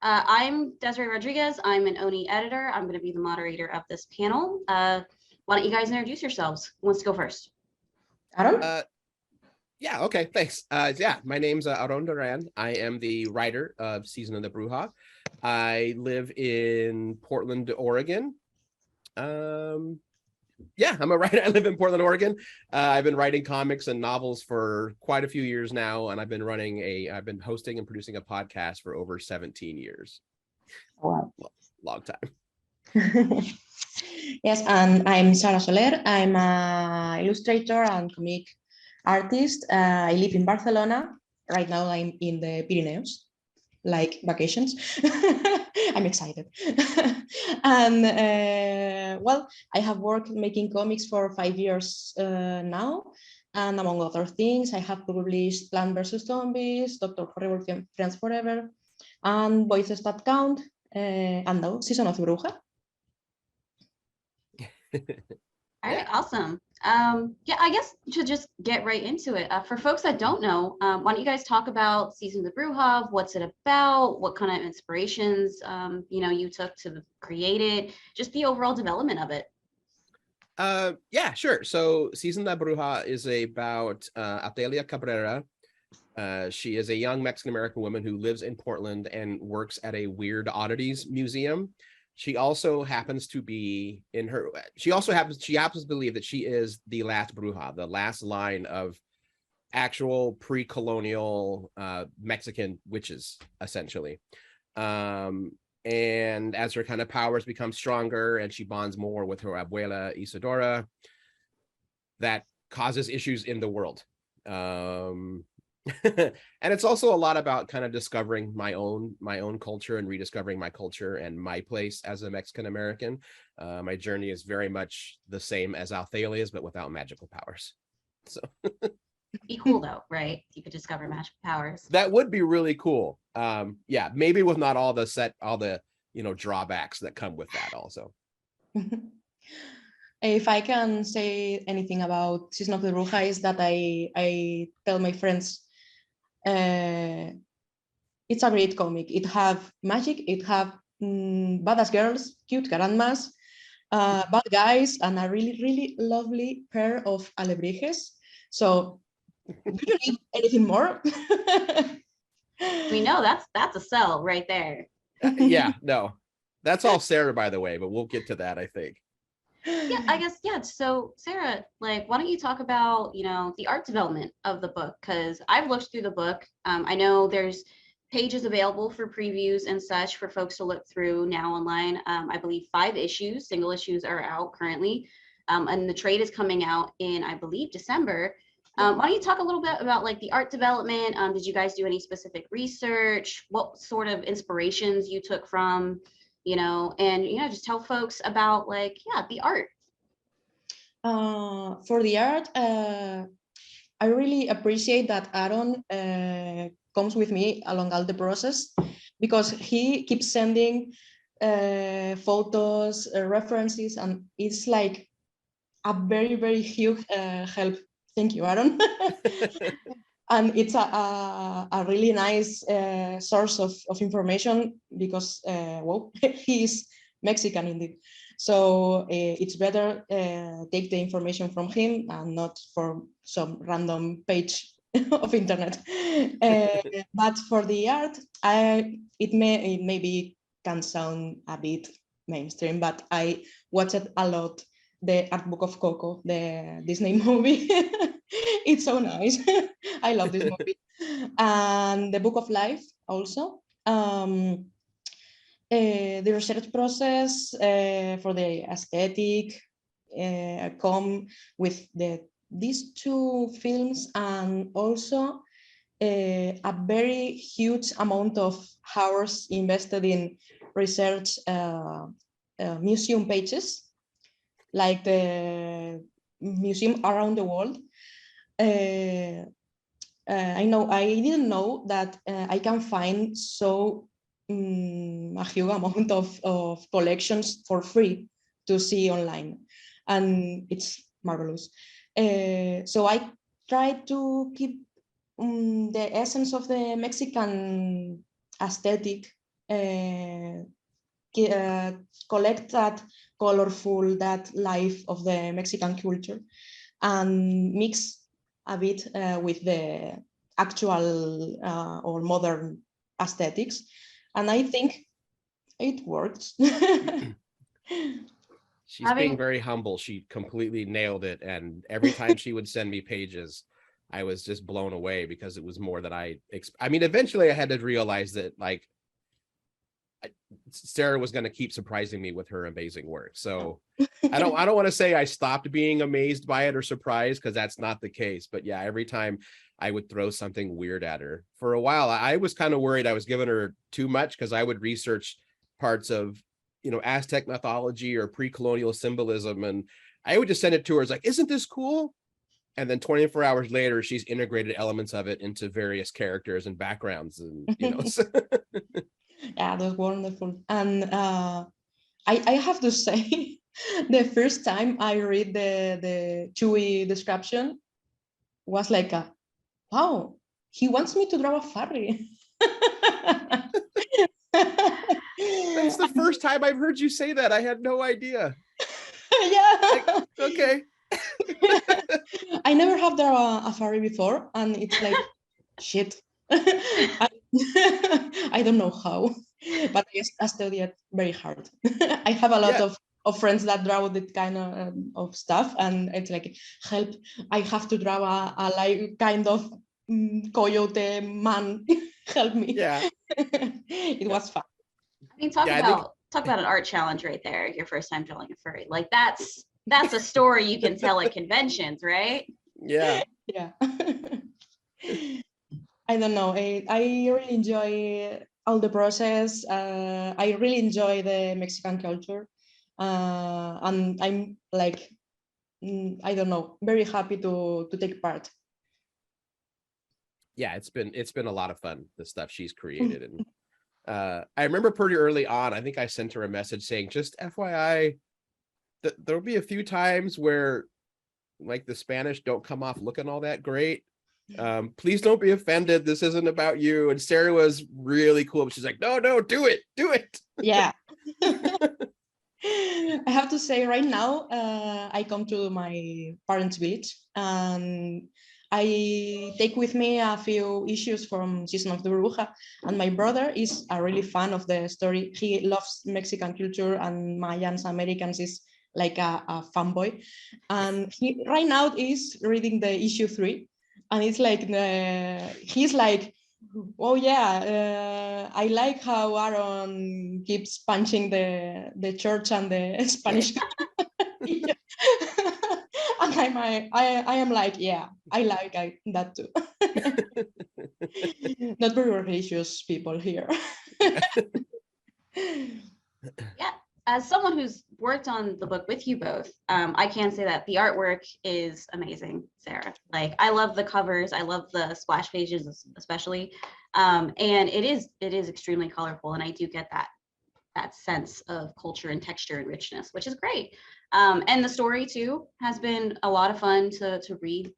I'm Desiree Rodriguez. I'm an ONI editor. I'm going to be the moderator of this panel. Why don't you guys introduce yourselves? Who wants to go first? Aaron? Yeah, okay, thanks. Yeah, my name's Aaron Durán. I am the writer of Season of the Bruja. I live in Portland, Oregon. Yeah, I'm a writer. I live in Portland, Oregon. I've been writing comics and novels for quite a few years now, and I've been hosting and producing a podcast for over 17 years. Wow. Long time. Yes, and I'm Sara Soler. I'm an illustrator and comic artist. I live in Barcelona. Right now I'm in the Pyrenees, like vacations. I'm excited. And well, I have worked making comics for 5 years now. And among other things, I have published Plant vs. Zombies, Dr. Horrible Friends Forever, and Voices That Count, and now Season of the Bruja. All right, awesome. Yeah, I guess to just get right into it, for folks that don't know, why don't you guys talk about Season of the Bruja? What's it about? What kind of inspirations, you took to create it? Just the overall development of it. Yeah, sure. So Season of the Bruja is about Althalia Cabrera. She is a young Mexican-American woman who lives in Portland and works at a weird oddities museum. She also happens to be she happens to believe that she is the last bruja, the last line of actual pre-colonial Mexican witches, essentially. And as her kind of powers become stronger and she bonds more with her abuela Isadora, that causes issues in the world. And it's also a lot about kind of discovering my own culture and rediscovering my culture and my place as a Mexican American. My journey is very much the same as Althalia's, but without magical powers. So be cool though, right? You could discover magical powers. That would be really cool. Yeah, maybe with not all the drawbacks that come with that also. If I can say anything about Season of the Bruja, is that I tell my friends it's a great comic. It have magic, it have badass girls, cute grandmas, bad guys, and a really, really lovely pair of alebrijes. So do you need anything more? We know that's a sell right there. Yeah, no, that's all Sarah, by the way, but we'll get to that, I think. Yeah, I guess, yeah. So Sarah, why don't you talk about, the art development of the book? Because I've looked through the book. I know there's pages available for previews and such for folks to look through now online. I believe 5 issues, single issues are out currently. And the trade is coming out in, I believe, December. Why don't you talk a little bit about the art development? Did you guys do any specific research? What sort of inspirations you took from, and just tell folks about the art. For the art, I really appreciate that Aaron comes with me along all the process, because he keeps sending photos, references, and it's like a very, very huge help. Thank you, Aaron. And it's a really nice source of information, because, well, he is Mexican indeed. So it's better take the information from him and not from some random page of internet. But for the art, it maybe can sound a bit mainstream, but I watched a lot the Art Book of Coco, the Disney movie. It's so nice. I love this movie. And the Book of Life also. The research process for the aesthetic come with these 2 films, and also a very huge amount of hours invested in research museum pages, like the museum around the world. I didn't know that I can find a huge amount of collections for free to see online, and it's marvelous. So I try to keep the essence of the Mexican aesthetic collect that colorful, that life of the Mexican culture, and mix a bit with the actual or modern aesthetics. And I think it works. She's being very humble. She completely nailed it. And every time she would send me pages, I was just blown away because it was more than I mean, eventually I had to realize that like Sarah was going to keep surprising me with her amazing work. So I don't want to say I stopped being amazed by it or surprised, because that's not the case. But yeah, every time I would throw something weird at her. For a while, I was kind of worried I was giving her too much, because I would research parts of, you know, Aztec mythology or pre-colonial symbolism, and I would just send it to her. It's like, isn't this cool? And then 24 hours later, she's integrated elements of it into various characters and backgrounds, and you know. Yeah, that's wonderful. And I have to say, the first time I read the Chuey description was like, wow, he wants me to draw a furry. That's the first time I've heard you say that. I had no idea. Yeah. Like, okay. I never have drawn a furry before, and it's like, shit. I don't know how, but I studied very hard. I have a lot of friends that draw that kind of stuff, and it's like, help, I have to draw a like kind of coyote man. Help me. Yeah. It was fun. I mean, talk about an art challenge right there. Your first time drawing a furry. Like that's a story you can tell at conventions, right? Yeah. Yeah. I don't know. I really enjoy all the process. I really enjoy the Mexican culture. And I'm like, I don't know, very happy to take part. Yeah, it's been a lot of fun, the stuff she's created. And I remember pretty early on, I think I sent her a message saying, just FYI, there'll be a few times where like the Spanish don't come off looking all that great. Please don't be offended. This isn't about you. And Sarah was really cool. She's like, no, do it. Yeah. I have to say right now, I come to my parents' village and I take with me a few issues from Season of the Bruja, and my brother is a really fan of the story. He loves Mexican culture and Mayans, Americans, is like a fanboy. And he right now is reading the issue 3, and it's like, he's like, oh yeah, I like how Aaron keeps punching the church and the Spanish. Yeah. And I am like, yeah, I like that too. Not very religious people here. Yeah, as someone who's worked on the book with you both, I can say that the artwork is amazing, Sarah. Like, I love the covers, I love the splash pages especially, and it is extremely colorful, and I do get that sense of culture and texture and richness, which is great. And the story too has been a lot of fun to read.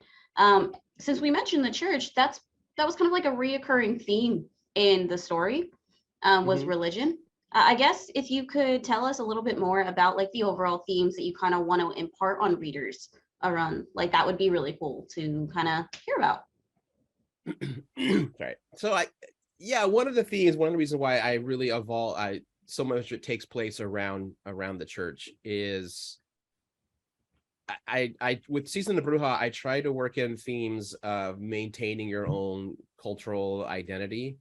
Since we mentioned the church, that was kind of like a reoccurring theme in the story, was religion. I guess if you could tell us a little bit more about like the overall themes that you kind of want to impart on readers around, like that would be really cool to kind of hear about. Right. So one of the themes, one of the reasons why I really so much it takes place around the church is I with Season of the Bruja, I try to work in themes of maintaining your own cultural identity.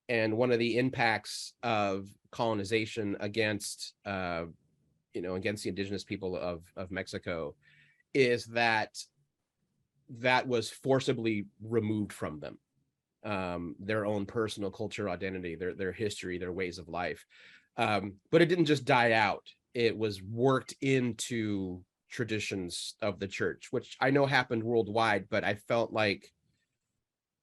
And one of the impacts of colonization against against the indigenous people of Mexico is that was forcibly removed from them, their own personal culture, identity, their history, their ways of life. But it didn't just die out. It was worked into traditions of the church, which I know happened worldwide, but I felt like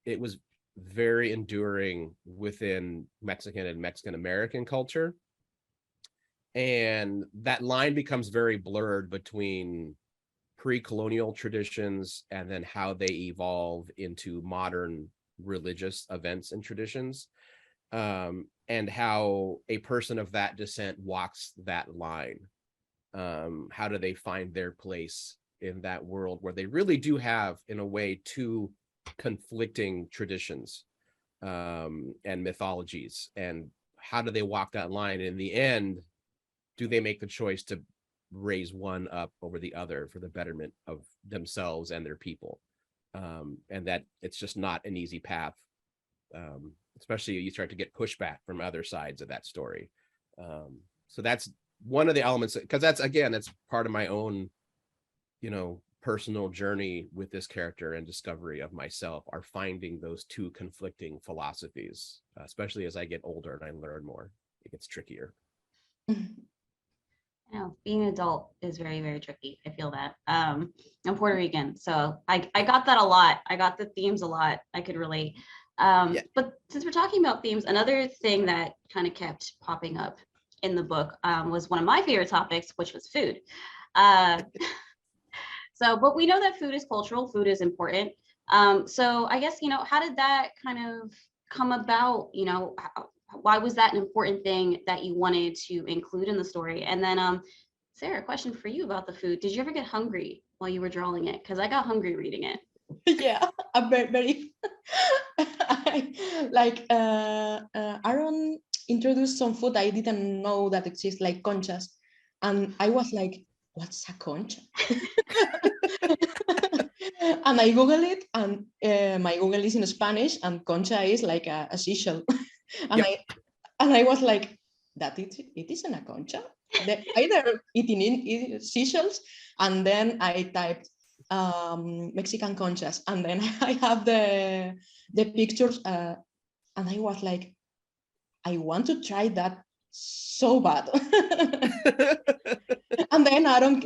it was very enduring within Mexican and Mexican American culture. And that line becomes very blurred between pre-colonial traditions and then how they evolve into modern religious events and traditions. and how a person of that descent walks that line. How do they find their place in that world where they really do have, in a way, two conflicting traditions and mythologies, and how do they walk that line? In the end, do they make the choice to raise one up over the other for the betterment of themselves and their people? And that it's just not an easy path, especially you start to get pushback from other sides of that story. So that's one of the elements, because that's part of my own, personal journey with this character and discovery of myself, are finding those two conflicting philosophies, especially as I get older and I learn more. It gets trickier. Being an adult is very, very tricky. I feel that. I'm Puerto Rican, so I got that a lot. I got the themes a lot. I could relate. Yeah. But since we're talking about themes, another thing that kind of kept popping up in the book was one of my favorite topics, which was food. But we know that food is cultural, food is important. So I guess, how did that kind of come about? Why was that an important thing that you wanted to include in the story? And then, Sarah, a question for you about the food. Did you ever get hungry while you were drawing it? Because I got hungry reading it. Yeah, I'm very Aaron introduced some food I didn't know that exists, like conchas, and I was like, what's a concha? And I Google it, and my Google is in Spanish, and concha is like a seashell. And Yep. I was like, it isn't a concha. Either eating seashells, and then I typed Mexican conchas, and then I have the pictures, and I was like, I want to try that so bad. And then Aaron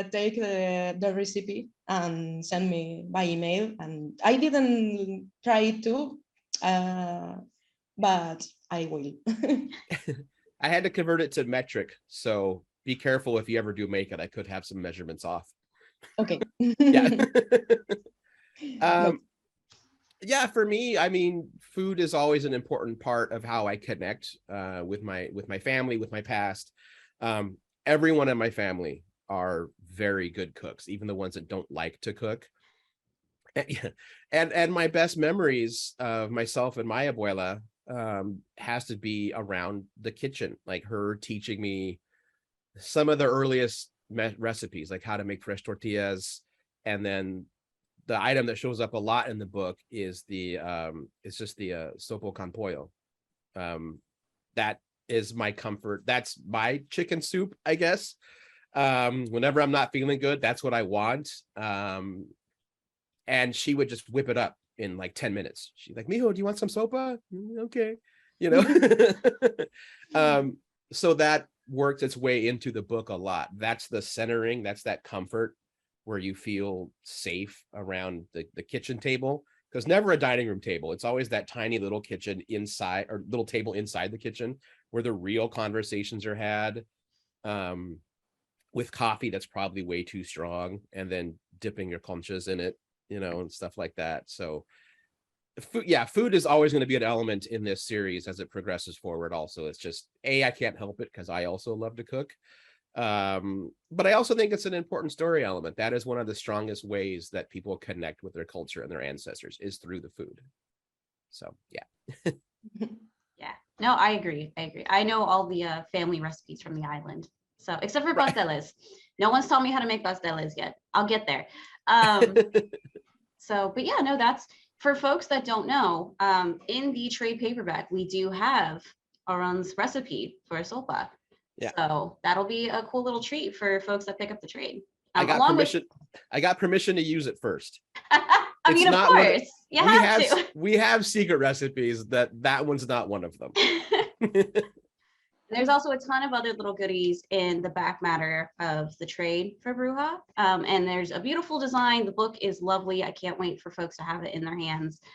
take the recipe and send me by email, and I didn't try it too, but I will. I had to convert it to metric, so be careful if you ever do make it. I could have some measurements off. Okay. Yeah. Yeah, for me, I mean, food is always an important part of how I connect with my family, with my past. Everyone in my family are very good cooks, even the ones that don't like to cook. And my best memories of myself and my abuela has to be around the kitchen, like her teaching me some of the earliest recipes, like how to make fresh tortillas. And then the item that shows up a lot in the book is it's just the sopo con pollo. That is my comfort. That's my chicken soup, I guess. Whenever I'm not feeling good, that's what I want. And she would just whip it up in like 10 minutes. She's like, Mijo, do you want some sopa? Okay. So that worked its way into the book a lot. That's the centering, that's that comfort where you feel safe around the kitchen table, because never a dining room table. It's always that tiny little kitchen inside, or little table inside the kitchen, where the real conversations are had, with coffee that's probably way too strong, and then dipping your conchas in it, and stuff like that. So food is always going to be an element in this series as it progresses forward. Also, it's just I can't help it because I also love to cook. But I also think it's an important story element. That is one of the strongest ways that people connect with their culture and their ancestors, is through the food. So yeah. Yeah, no, I agree. I know all the family recipes from the island. So except for pasteles. No one's taught me how to make pasteles yet. I'll get there. But yeah, no, that's for folks that don't know, in the trade paperback, we do have Aaron's recipe for a sopa. Yeah. So that'll be a cool little treat for folks that pick up the trade. I got permission to use it first. I mean, of course, you have to. We have secret recipes. That one's not one of them. There's also a ton of other little goodies in the back matter of the trade for Bruja. And there's a beautiful design. The book is lovely. I can't wait for folks to have it in their hands.